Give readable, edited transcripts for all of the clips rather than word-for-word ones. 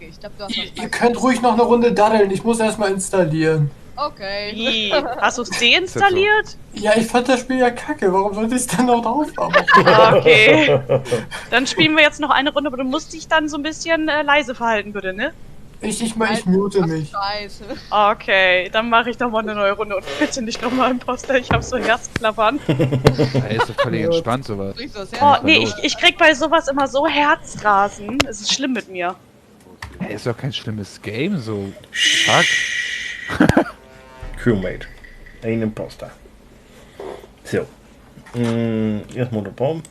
Kacke. Ich glaube, du hast was Ihr könnt ruhig noch eine Runde daddeln. Ich muss erstmal installieren. Okay. Wie? Hast du es deinstalliert? Ja, ich fand das Spiel ja kacke. Warum sollte ich es dann noch drauf haben? Okay. Dann spielen wir jetzt noch eine Runde, aber du musst dich dann so ein bisschen leise verhalten, bitte, ne? Ich mute mich. Scheiße. Okay, dann mache ich noch mal eine neue Runde und bitte nicht nochmal Imposter. Ich habe so Herzklappern. Ey, ist doch völlig entspannt sowas. Riechst du das Oh, her? nee, ich krieg bei sowas immer so Herzrasen. Es ist schlimm mit mir. Ey, ist doch kein schlimmes Game, so. Fuck. Crewmate. Ein Imposter. So. Erstmal der Baum.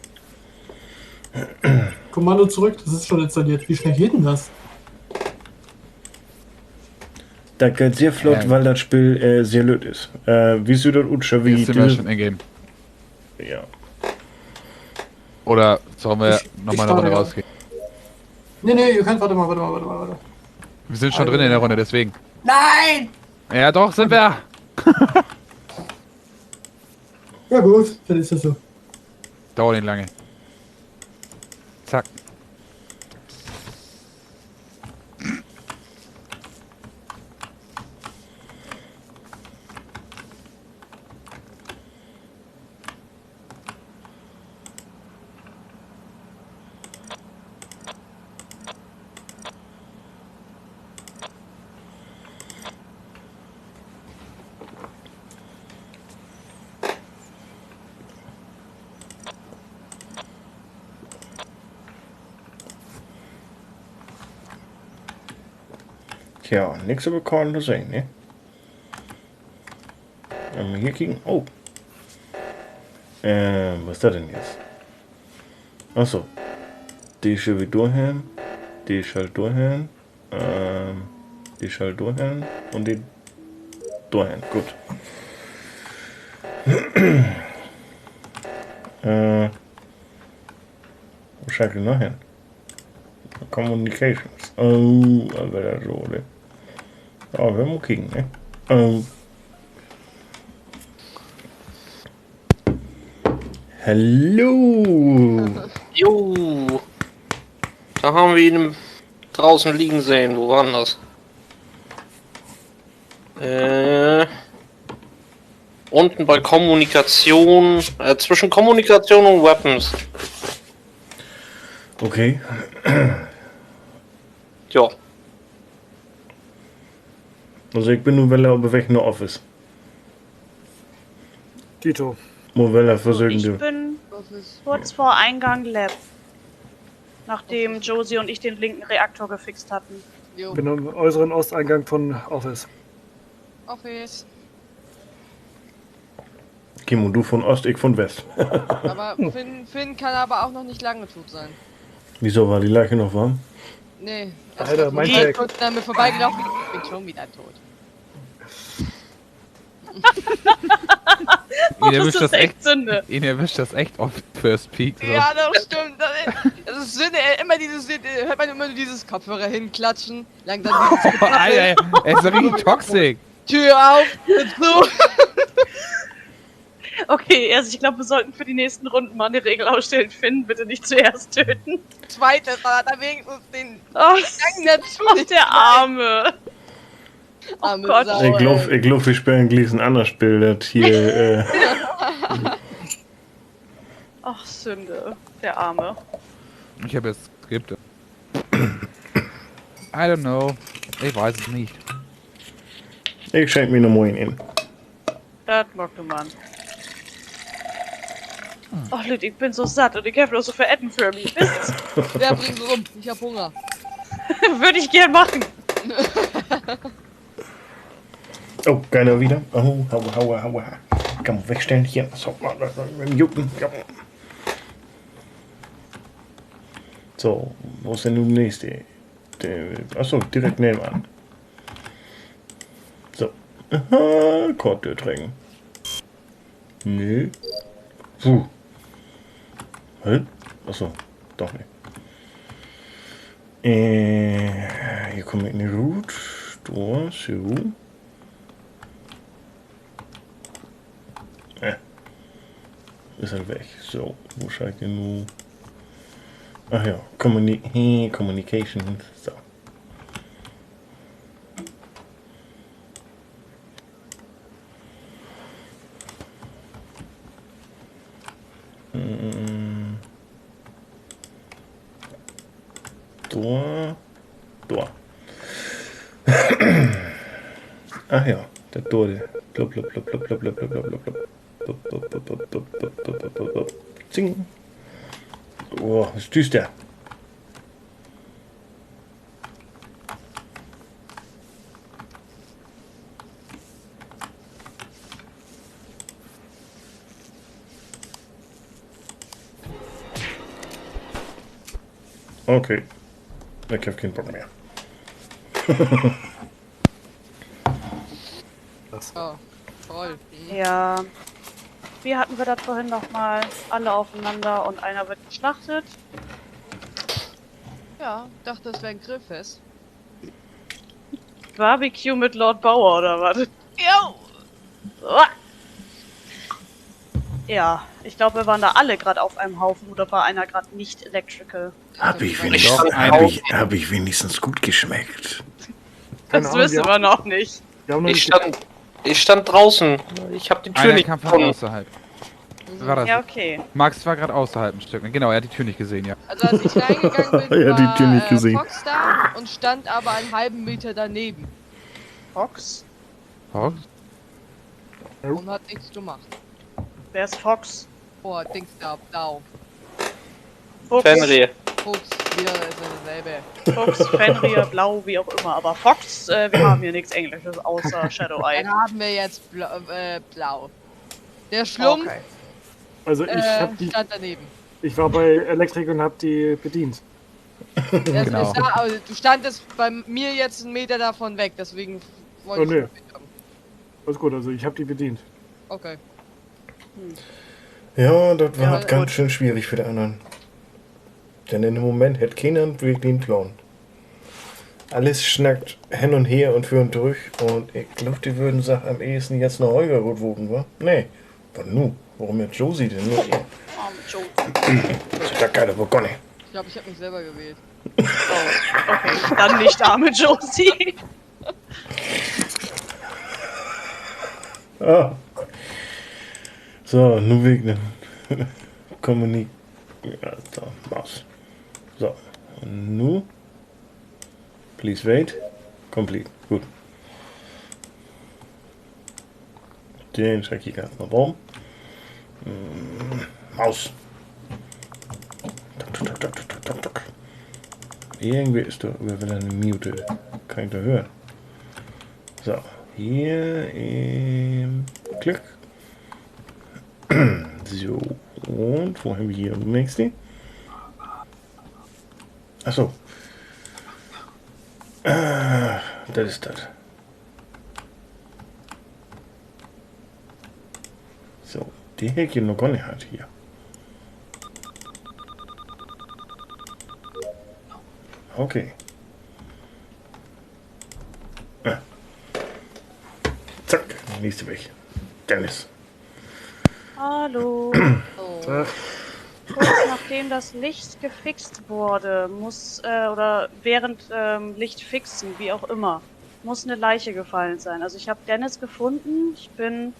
Kommando zurück, das ist schon installiert. Wie schnell geht denn das? Das geht sehr flott, weil das Spiel sehr löt ist. Wie sieht das aus? Wie Jetzt sind wir schon in Game. Ja. Oder sollen wir Ich nochmal eine Runde starte, ja. rausgehen? Nee, ihr könnt, warte mal. Wir sind schon drin in der Runde, deswegen. Nein! Ja, doch, sind wir. Ja gut, dann ist das so. Dauert nicht lange. Zack. Tja, nichts zu bekommen zu sehen, ne? Wenn wir hier kicken. Oh. Was ist das denn jetzt? Achso. Die ist schon wieder durchhören. Die ist halt durchhören. Die ist halt durchhören. Und die durchhören. Gut. Wo schaut die noch hin? Communications. Oh, aber das so, ne? Ja, wir mal kicken, ne? Hallo! Jo. Da haben wir ihn draußen liegen sehen. Wo war denn das? Unten bei Kommunikation, zwischen Kommunikation und Weapons. Okay. Ja. Also ich bin nur weil er bewegt nur Office. Tito. Nur weil er versuchen Ich du. bin kurz vor Eingang Lab. Nachdem Josie und ich den linken Reaktor gefixt hatten. Jo. Bin am äußeren Osteingang von Office. Office. Kim und du von Ost, ich von West. Aber Finn kann aber auch noch nicht lange tot sein. Wieso war die Leiche noch warm? Nee. Alter, mein Tag. Tag. Kurz an mir vorbeigelaufen, ich bin schon wieder tot. Ihn Das erwischt ist das echt. echt Sünde. Ihn erwischt das echt oft First Peak. So. Ja, das stimmt. Das ist Sünde, immer hört man immer nur dieses Kopfhörer hinklatschen. Langsam dieses Alter, er ist so richtig toxisch. Tür auf, Tür zu. Okay, also ich glaube, wir sollten für die nächsten Runden mal eine Regel aufstellen. Finn, bitte nicht zuerst töten. Zweites, da hat er wenigstens den Oh, Gang dazu. oh der Arme. Arme Gott. Sau, Ich ey. glaub, wir spielen gleich ein anderes Spiel, das hier, Ach, Sünde. Der Arme. Ich habe jetzt skippt. I don't know. Ich weiß es nicht. ich schenke mir noch mal in. Das mag du Mann. Oh, Lüd, ich bin so satt und ich habe bloß so veretten für mich. Mist. Wer bringt rum? Ich hab Hunger. Würde ich gern machen. Oh, keiner wieder. Oh, hau. Kann man wegstellen hier. So, mit dem Jucken. Ja. So, wo ist denn nun der nächste? Achso, direkt nebenan. So. Aha, Korttür tragen. Nö. Puh. Hä? Achso, doch nicht. Hier kommen wir in die Route. Da, so. Ist er weg. So, wo scheint ihr nun? Ach ja, Communication. So. Tor. Tor. Ach ja, der Tor. Blub, blub, blub, blub, blub, blub, blub, blub, blub, blub. Blub, blub, blub, blub, blub, blub, blub, blub, blub, blub. Zing. Oh, ist düster. Okay. Ich habe keinen Bock mehr. Oh, toll. Mhm. Ja. Wie hatten wir das vorhin nochmal? Alle aufeinander und einer wird geschlachtet. Ja, dachte, das wäre ein Grillfest. Barbecue mit Lord Bauer oder was? Jo! Uah. Ja, ich glaube, wir waren da alle gerade auf einem Haufen oder war einer gerade nicht electrical. Hab ich wenigstens gut geschmeckt. Keine Das Ahnung, wissen wir noch nicht. Wir haben noch Ich nicht stand draußen. Ich habe die Tür Einer nicht kam von gefunden. außerhalb. War das? Ja, okay. Max war gerade außerhalb ein Stück. Genau, er hat die Tür nicht gesehen, ja. Also als ich reingegangen bin, Er hat die Tür nicht war gesehen. Fox da und stand aber einen halben Meter daneben Fox? Oh, und hat nichts gemacht. Wer ist Fox? Oh, Dings da, blau. Fuchs, Fenrir. Fuchs, wieder ist dasselbe. Fuchs, Fenrir, Blau, wie auch immer. Aber Fox, wir haben hier nichts Englisches außer Shadow Eye. Dann haben wir jetzt blau. Der Schlumpf Also stand daneben. ich war bei Elektrik und hab die bedient. Der Genau. ist da, also du standest bei mir jetzt einen Meter davon weg, deswegen wollte Oh, ich nö. das nicht haben. Alles gut, also ich hab die bedient. Okay. Ja, das war Ja, halt ganz gut. schön schwierig für die anderen. Denn in dem Moment hätte keiner wirklich einen Plan. Alles schnackt hin und her und für und durch. Und ich glaube, die würden sagen, am ehesten jetzt noch Holger gut wogen, wa? Nee. Was nu? Warum jetzt Josie denn? Nur er. Joe. Das ist ja geil, aber gar nicht. Ich glaube, ich habe mich selber gewählt. Oh, okay. Dann nicht arme Josie. Ah. So, nun wegen Kommunik. Ja, so, Maus. So, und nu. Please wait. Complete. Gut. Den schicke ich erstmal rum. Maus. Tuk, tuk, tuk, tuk, tuk, tuk, tuk. Irgendwie ist da wieder eine Mute. Kann ich da hören. So, hier im Klick. So, und wo haben wir hier den nächsten? Achso. Das ist das. So, die Häkchen noch gar nicht hat hier. Okay. Zack, nächste weg. Dennis. Hallo. So. Kurz nachdem das Licht gefixt wurde, muss, oder während Licht fixen, wie auch immer, muss eine Leiche gefallen sein. Also ich habe Dennis gefunden. Ich bin,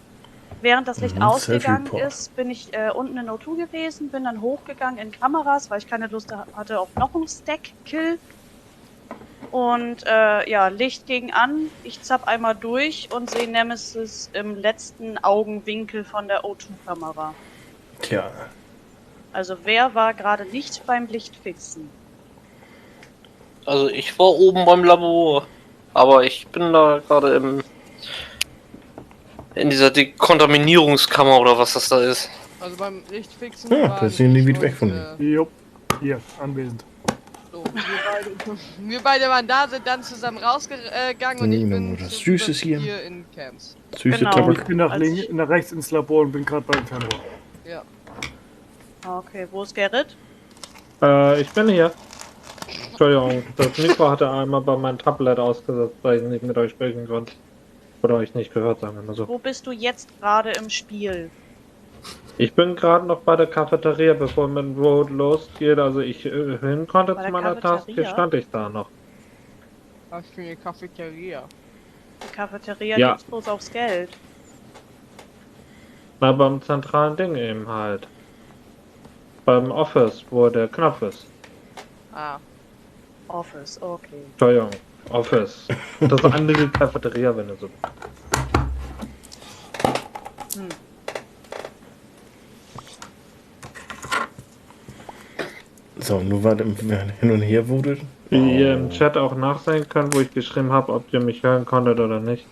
während das Licht ausgegangen Self-Report. ist, bin ich unten in O2 gewesen, bin dann hochgegangen in Kameras, weil ich keine Lust hatte auf noch einen Stack-Kill. Und ja, Licht ging an, ich zapp einmal durch und sehe Nemesis im letzten Augenwinkel von der O2-Kamera. Tja, Also wer war gerade nicht beim Lichtfixen? Also ich war oben beim Labor, aber ich bin da gerade in dieser Dekontaminierungskammer oder was das da ist. Also beim Lichtfixen. Ja, waren das sind die ich weit weg und, von Jupp, hier, anwesend. So, wir beide waren da, sind dann zusammen rausgegangen und ich Nehmen wir bin mal das zu Süßes hier. in Camps. süße Genau. Tabak. Ich bin nach, Als links, ich- nach rechts ins Labor und bin gerade beim Fernrohr. Ja. Okay, wo ist Gerrit? Ich bin hier. Entschuldigung, das Mikro hatte einmal bei meinem Tablet ausgesetzt, weil ich nicht mit euch sprechen konnte. Oder euch nicht gehört, sagen wir mal so. Wo bist du jetzt gerade im Spiel? Ich bin gerade noch bei der Cafeteria, bevor mein Road losgeht. Also ich hin konnte Bei zu der meiner Taske, Cafeteria? stand ich da noch. Was für eine Cafeteria. Die Cafeteria Ja. gibt's bloß aufs Geld. Na, beim zentralen Ding eben halt. Beim Office, wo der Knopf ist. Ah. Office, okay. Entschuldigung, Office. Das andere Cafeteria, wenn du so. So, nur weil wir hin und her wurde. Wie ihr im Chat auch nachsehen könnt, wo ich geschrieben habe, ob ihr mich hören konntet oder nicht.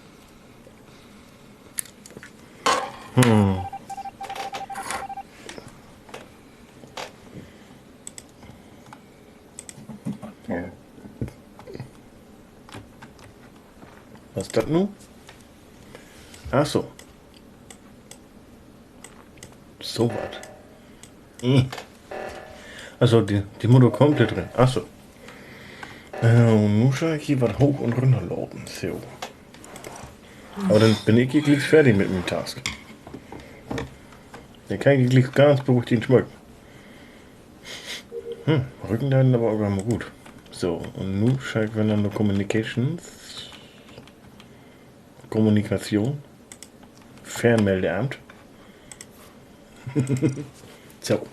Was ist das nun? Ach so. So was. Also die Mutter komplett drin. Ach so. Und nun schaue ich hier was hoch und runter lauten. So. Aber dann bin ich gleich fertig mit dem Task. Dann kann ich gleich ganz beruhigt ihn schmücken. Rücken da aber auch mal gut. So, und nun schaue ich, wenn dann nur Kommunikation. Fernmeldeamt. So.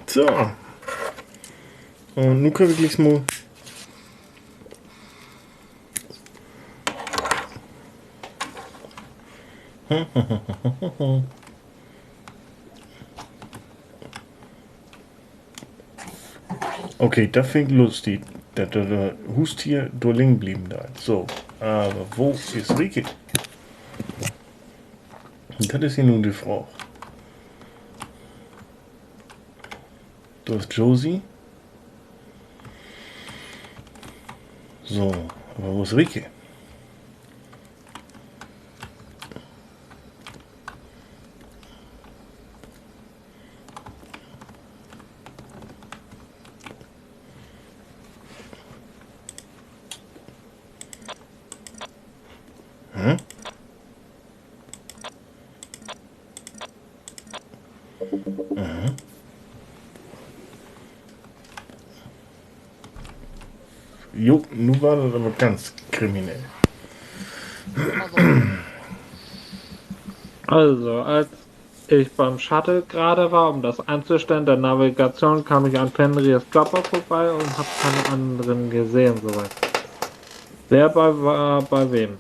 So. Und nun können wir gleich mal. Okay, das fängt lustig. Der Hustier liegen blieben da. So, aber wo ist Rieke? Das ist hier nun die Frau. Da ist Josie. So, aber wo ist Rieke? Jo, nun war das aber ganz kriminell. Also, als ich beim Shuttle gerade war, um das einzustellen, der Navigation, kam ich an Fenriers Körper vorbei und habe keine anderen gesehen soweit. Wer war bei wem?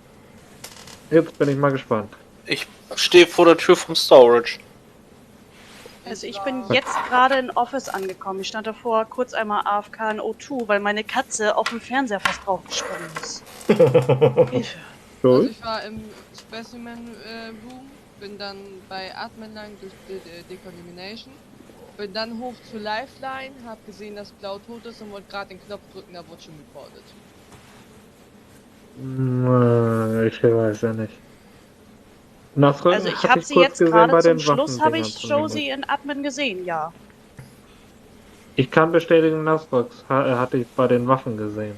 Jetzt bin ich mal gespannt. Ich stehe vor der Tür vom Storage. Also ich bin jetzt gerade in Office angekommen. Ich stand davor kurz einmal AFK in O2, weil meine Katze auf dem Fernseher fast draufgesprungen ist. Hilfe. Also ich war im Specimen Room, bin dann bei Admin lang durch die Decontamination, bin dann hoch zu Lifeline, hab gesehen, dass Blau tot ist und wollte gerade den Knopf drücken, da wurde schon reportet. Ich weiß ja nicht. Nasröcken Also ich hab habe sie kurz jetzt gesehen gerade bei zum den Schluss, habe Waffendingern ich von Josie in Admin gesehen, ja. Ich kann bestätigen, Nasröcks hatte ich bei den Waffen gesehen.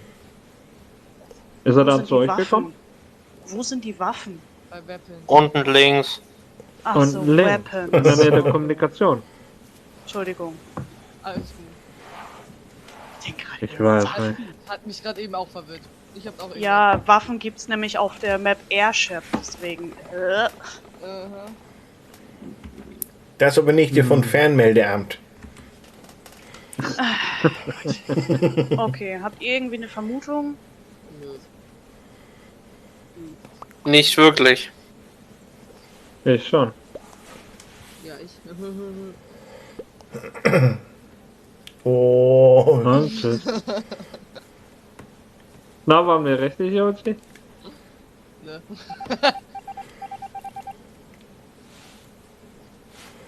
Ist er Wo dann sind zu die euch Waffen? gekommen? Wo sind die Waffen? Bei Weapons. Unten links. Ach Und so, links, in der Weapons. Nähe der Kommunikation. Entschuldigung. Alles gut. Ich weiß nicht. Hat mich gerade eben auch verwirrt. Ich hab auch eben. Ja, Waffen gibt's nämlich auf der Map Airship, deswegen. Das aber nicht hier von Fernmeldeamt. Okay, habt ihr irgendwie eine Vermutung? Nö. Nicht wirklich. Ich schon. Ja, ich. Oh. Und tschüss. Na, waren wir richtig, Joji? Ne.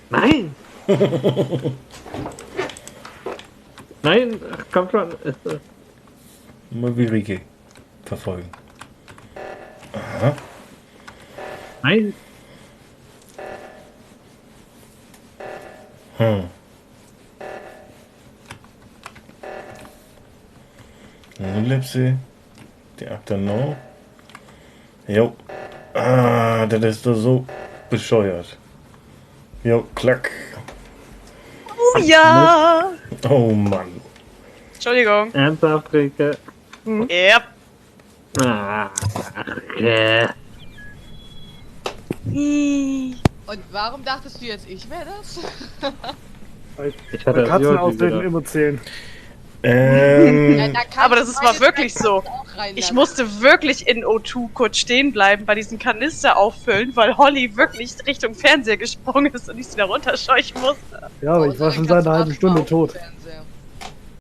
Nein! Nein, ach, komm schon. Mal wie Rieke verfolgen. Aha. Nein! Nun lebt sie. Die Afternoon. Jo. Ah, das ist doch so bescheuert. Jo, klack. Oh ja! Oh Mann. Entschuldigung. Ernsthaft, Rieke? Yep. Ah, ja. Ih. Und warum dachtest du jetzt, ich wäre das? Ich hatte Katzen Jürgen auftreten wieder. immer zählen. Ja, Ähm, da kannst Aber du das ist meine mal wirklich Snacks so. auch reinlassen. Ich musste wirklich in O2 kurz stehen bleiben, bei diesem Kanister auffüllen, weil Holly wirklich Richtung Fernseher gesprungen ist und ich sie da runterscheuchen musste. Ja, aber ich war schon seit einer halben Stunde tot. Fernseher.